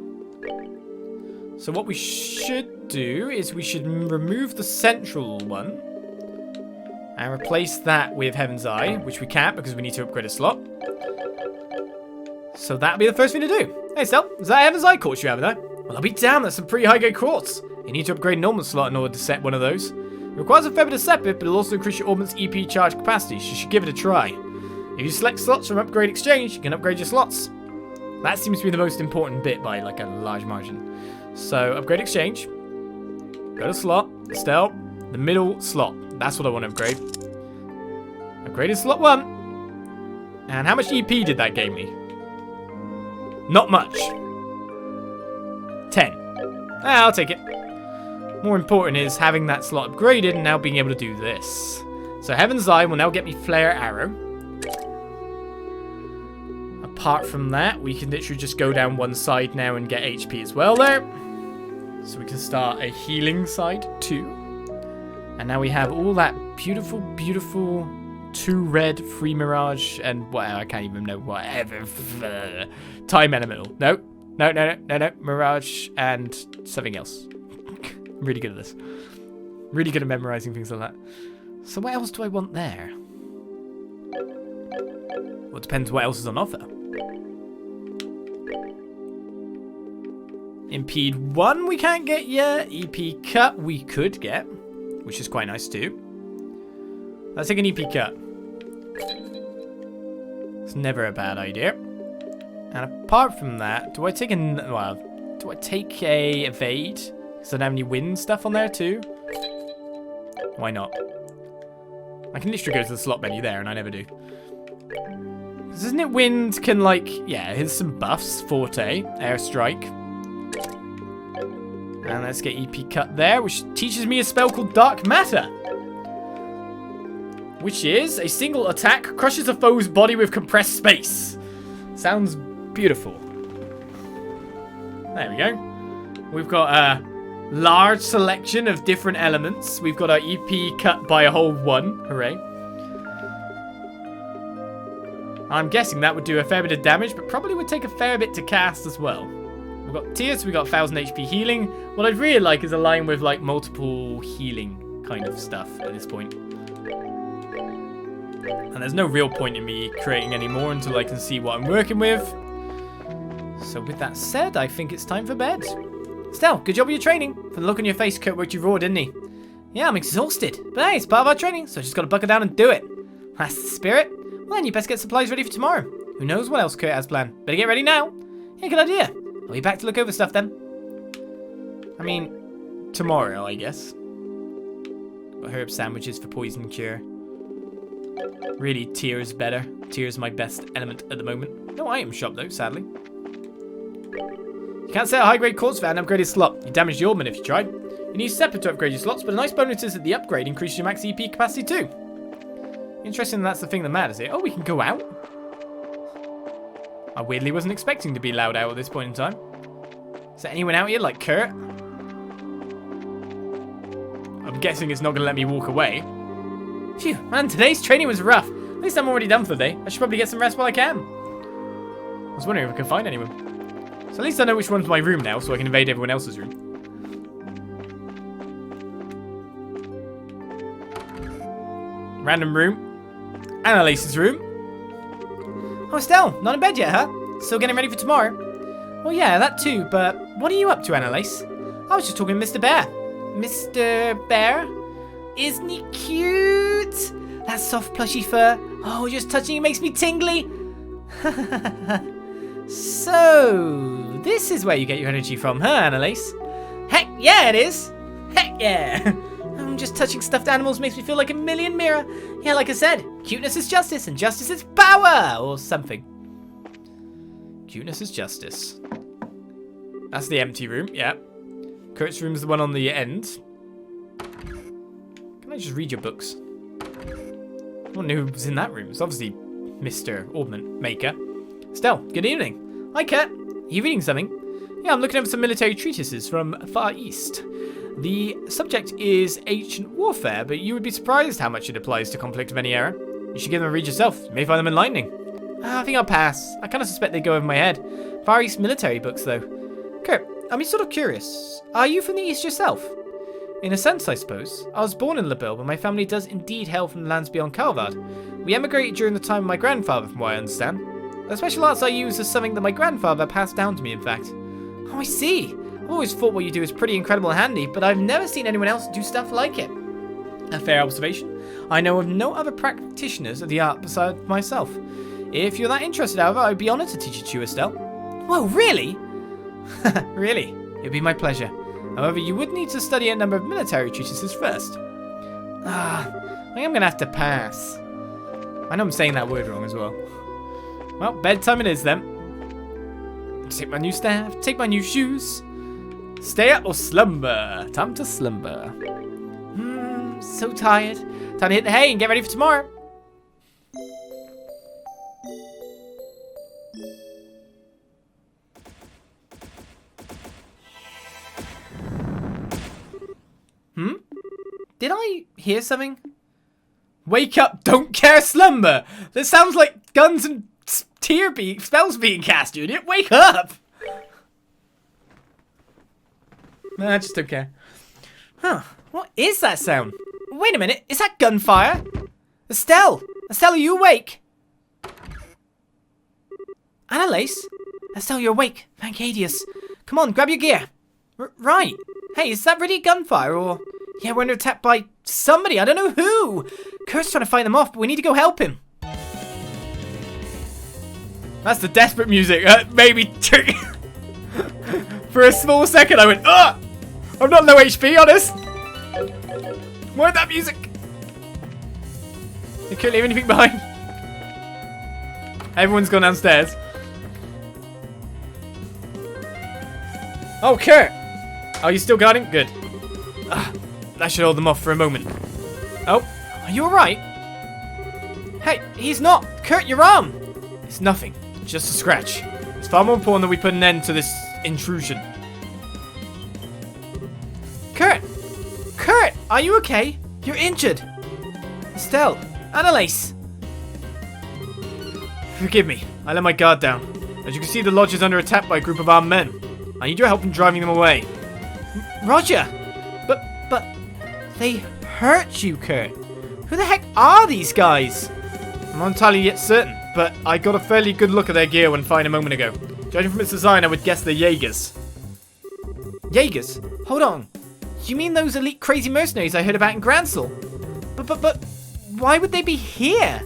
So what we should do is we should remove the central one and replace that with Heaven's Eye, which we can't because we need to upgrade a slot. So that'll be the first thing to do. Hey, Estelle, is that Heaven's Eye quartz you have there? Well, I'll be damned, that's some pretty high-grade quartz. You need to upgrade a normal slot in order to set one of those. It requires a fair bit of set bit, but it'll also increase your Orbment's EP charge capacity, so you should give it a try. If you select slots from Upgrade Exchange, you can upgrade your slots. That seems to be the most important bit by like a large margin. So, Upgrade Exchange. Go to slot. Estelle. The middle slot. That's what I want to upgrade. Upgraded slot 1. And how much EP did that give me? Not much. 10. I'll take it. More important is having that slot upgraded and now being able to do this. So Heaven's Eye will now get me Flare Arrow. Apart from that, we can literally just go down one side now and get HP as well there. So we can start a healing side too. And now we have all that beautiful, beautiful 2 red free mirage and whatever, I can't even know whatever. Time elemental. No. Mirage and something else. I'm really good at this. Really good at memorizing things like that. So what else do I want there? Well, it depends what else is on offer. Impede 1 we can't get yet. EP cut we could get, which is quite nice too. Let's take an EP cut. It's never a bad idea. And apart from that, do I take a evade? Because I don't have any wind stuff on there too. Why not? I can literally go to the slot menu there, and I never do. Because isn't it wind can like, yeah, here's some buffs. Forte, airstrike. And let's get EP cut there, which teaches me a spell called Dark Matter. Which is a single attack, crushes a foe's body with compressed space. Sounds beautiful. There we go. We've got a large selection of different elements. We've got our EP cut by a whole 1. Hooray. I'm guessing that would do a fair bit of damage, but probably would take a fair bit to cast as well. We've got tears, we've got 1000 HP healing. What I'd really like is a line with like multiple healing kind of stuff at this point. And there's no real point in me creating any more until I can see what I'm working with. So with that said, I think it's time for bed. Estelle, good job with your training. From the look on your face, Kurt worked you raw, didn't he? Yeah, I'm exhausted. But hey, it's part of our training, so I just gotta buckle down and do it. That's the spirit. Well then, you best get supplies ready for tomorrow. Who knows what else Kurt has planned. Better get ready now. Yeah, good idea. I'll be back to look over stuff then. I mean, tomorrow, I guess. Got herb sandwiches for poison cure. Really, tears better. Tears my best element at the moment. No item shop though, sadly. You can't set a high-grade quartz for an upgraded slot. You damaged the Orbment if you tried. You need separate to upgrade your slots, but a nice bonus is that the upgrade increases your max EP capacity too. Interesting that's the thing that matters here. Oh, we can go out? I weirdly wasn't expecting to be allowed out at this point in time. Is there anyone out here like Kurt? I'm guessing it's not going to let me walk away. Phew, man, today's training was rough. At least I'm already done for the day. I should probably get some rest while I can. I was wondering if I could find anyone. So at least I know which one's my room now, so I can invade everyone else's room. Random room. Anelace's room. Oh, Estelle, not in bed yet, huh? Still getting ready for tomorrow? Well, yeah, that too, but what are you up to, Anelace? I was just talking to Mr. Bear. Mr. Bear? Isn't he cute? That soft plushy fur. Oh, just touching it makes me tingly. So, this is where you get your energy from, huh, Anelace? Heck yeah, it is. Heck yeah. Just touching stuffed animals makes me feel like a million mirror. Yeah, like I said, cuteness is justice and justice is power, or something. Cuteness is justice. That's the empty room, yeah. Kurt's room is the one on the end. Can I just read your books? I don't know who's in that room. It's obviously Mr. Orbment Maker. Estelle, good evening. Hi, Kurt. Are you reading something? Yeah, I'm looking over some military treatises from Far East. The subject is ancient warfare, but you would be surprised how much it applies to conflict of any era. You should give them a read yourself. You may find them enlightening. I think I'll pass. I kind of suspect they go over my head. Far East military books, though. Kurt, I'm sort of curious. Are you from the East yourself? In a sense, I suppose. I was born in Labil, but my family does indeed hail from the lands beyond Calvard. We emigrated during the time of my grandfather, from what I understand. The special arts I use is something that my grandfather passed down to me, in fact. Oh, I see. I've always thought what you do is pretty incredible and handy, but I've never seen anyone else do stuff like it. A fair observation. I know of no other practitioners of the art besides myself. If you're that interested, however, I'd be honoured to teach it to you, Estelle. Whoa, really? Really? It'd be my pleasure. However, you would need to study a number of military treatises first. I think I'm going to have to pass. I know I'm saying that word wrong as well. Well, bedtime it is then. Take my new staff, take my new shoes. Stay up or slumber. Time to slumber. So tired. Time to hit the hay and get ready for tomorrow. Did I hear something? Wake up, don't care, slumber. That sounds like guns and spells being cast, dude. Wake up. Nah, I just don't care. Huh, what is that sound? Wait a minute, is that gunfire? Estelle! Estelle, are you awake? Anelace? Estelle, you're awake. Thank Hades. Come on, grab your gear. Right. Hey, is that really gunfire or... Yeah, we're under attack by somebody. I don't know who. Kurt's trying to fight them off, but we need to go help him. That's the desperate music. Maybe for a small second I went, ah! I'm not low HP, honest. Where'd that music? You can't leave anything behind. Everyone's gone downstairs. Oh, Kurt. Oh, you still guarding? Good. That should hold them off for a moment. Oh, are you alright? Hey, he's not. Kurt, your arm. It's nothing. Just a scratch. It's far more important that we put an end to this intrusion. Kurt! Kurt! Are you okay? You're injured. Estelle. Anelace. Forgive me. I let my guard down. As you can see, the lodge is under attack by a group of armed men. I need your help in driving them away. Roger! But... They hurt you, Kurt. Who the heck are these guys? I'm not entirely yet certain, but I got a fairly good look at their gear when fighting a moment ago. Judging from its design, I would guess they're Jaegers. Jaegers? Hold on. You mean those elite crazy mercenaries I heard about in Gransel? But why would they be here?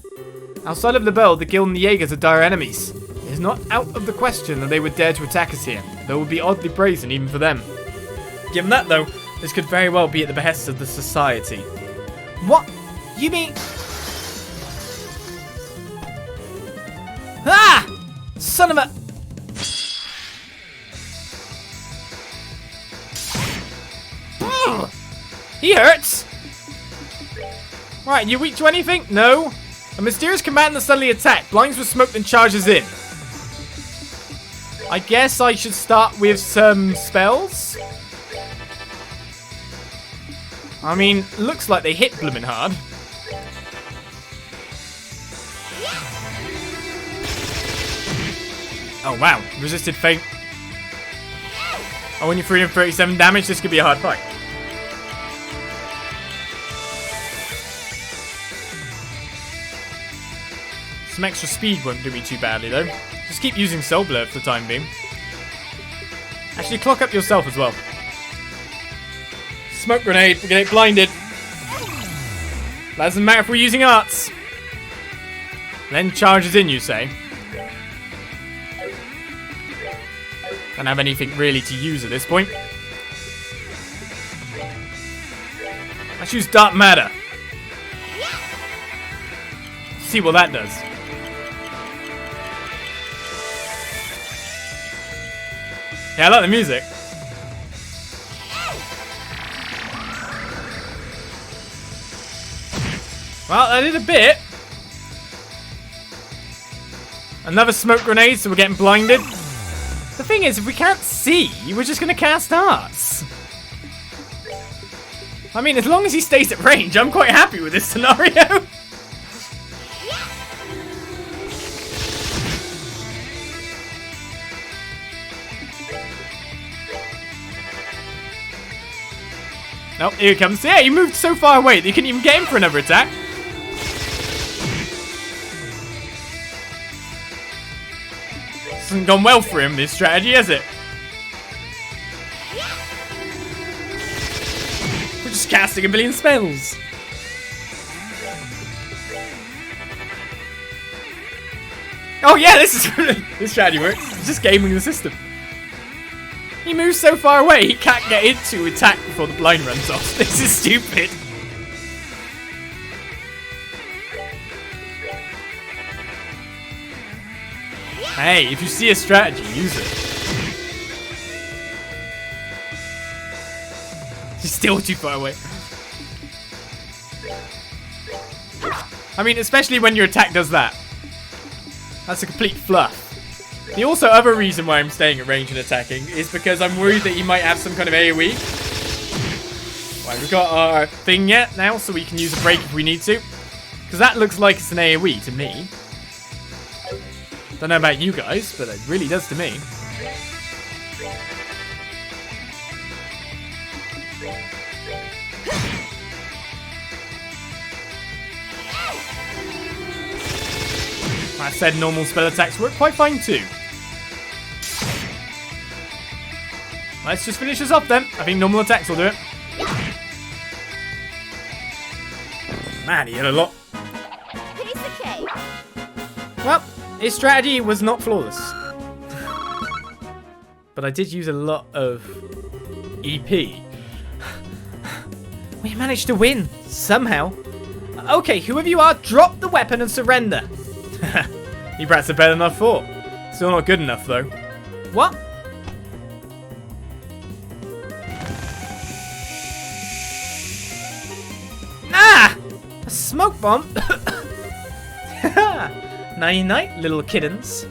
Outside of Labil, the Guild and the Jaegers are dire enemies. It is not out of the question that they would dare to attack us here, though it would be oddly brazen even for them. Given that, though, this could very well be at the behest of the Society. What? You mean... Ah! Son of a... He hurts! Right, you weak to anything? No. A mysterious combatant suddenly attacked, blinds with smoke, then charges in. I guess I should start with some spells? I mean, looks like they hit bloomin' hard. Oh wow, resisted fate. Oh, when you're 337 damage, this could be a hard fight. Some extra speed won't do me too badly though. Just keep using Soul Blur for the time being. Actually, clock up yourself as well. Smoke grenade, we're gonna get blinded. That doesn't matter if we're using arts. Then charges in, you say? Don't have anything really to use at this point. Let's use Dark Matter. See what that does. Yeah, I like the music. Well, that did a bit. Another smoke grenade, so we're getting blinded. The thing is, if we can't see, we're just going to cast arts. I mean, as long as he stays at range, I'm quite happy with this scenario. Oh, here he comes. Yeah, he moved so far away that you couldn't even get him for another attack. This hasn't gone well for him, this strategy, has it? We're just casting a million spells. Oh yeah, this strategy works. It's just gaming the system. He moves so far away, he can't get into attack before the blind runs off. This is stupid. Hey, if you see a strategy, use it. He's still too far away. I mean, especially when your attack does that. That's a complete fluff. The also other reason why I'm staying at range and attacking is because I'm worried that he might have some kind of AoE. Right, we've got our thing yet now, so we can use a break if we need to. Because that looks like it's an AoE to me. Don't know about you guys, but it really does to me. I said normal spell attacks work quite fine too. Let's just finish this off then. I think normal attacks will do it. Man, he had a lot. Piece of cake. Well, his strategy was not flawless. But I did use a lot of EP. We managed to win, somehow. Okay, whoever you are, drop the weapon and surrender. You brats are better than I thought. Still not good enough, though. What? Ah! A smoke bomb? Nighty night, little kittens.